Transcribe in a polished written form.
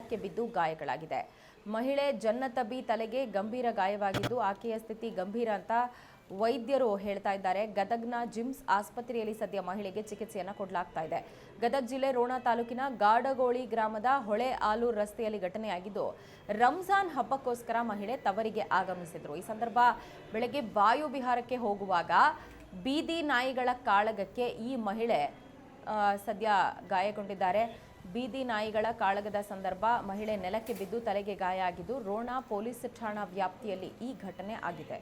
ನೆಲಕ್ಕೆ ಬಿದ್ದು ಗಾಯಗಳಾಗಿದೆ. ಮಹಿಳೆ ಜನ್ನತಬಿ ತಲೆಗೆ ಗಂಭೀರ ಗಾಯವಾಗಿದ್ದು ಆಕೆಯ ಸ್ಥಿತಿ ಗಂಭೀರ ಅಂತ ವೈದ್ಯರು ಹೇಳ್ತಾ ಇದ್ದಾರೆ. ಗದಗ್ನ ಜಿಮ್ಸ್ ಆಸ್ಪತ್ರೆಯಲ್ಲಿ ಸದ್ಯ ಮಹಿಳೆಗೆ ಚಿಕಿತ್ಸೆಯನ್ನು ಕೊಡಲಾಗ್ತಾ ಇದೆ. ಗದಗ ಜಿಲ್ಲೆ ರೋಣ ತಾಲೂಕಿನ ಗಾಡಗೋಳಿ ಗ್ರಾಮದ ಹೊಳೆ ಆಲೂರು ರಸ್ತೆಯಲ್ಲಿ ಘಟನೆಯಾಗಿದ್ದು, ರಂಜಾನ್ ಹಬ್ಬಕ್ಕೋಸ್ಕರ ಮಹಿಳೆ ತವರಿಗೆ ಆಗಮಿಸಿದ್ರು. ಈ ಸಂದರ್ಭ ಬೆಳಗ್ಗೆ ವಾಯು ವಿಹಾರಕ್ಕೆ ಹೋಗುವಾಗ ಬೀದಿ ನಾಯಿಗಳ ಕಾಳಗಕ್ಕೆ ಈ ಮಹಿಳೆ ಸದ್ಯ ಗಾಯಗೊಂಡಿದ್ದಾರೆ. ಬೀದಿ ನಾಯಿಗಳ ಕಾಳಗದ ಸಂದರ್ಭ ಮಹಿಳೆ ನೆಲಕ್ಕೆ ಬಿದ್ದು ತಲೆಗೆ ಗಾಯ ಆಗಿದ್ದು, ರೋಣ ಪೊಲೀಸ್ ಠಾಣಾ ವ್ಯಾಪ್ತಿಯಲ್ಲಿ ಈ ಘಟನೆ ಆಗಿದೆ.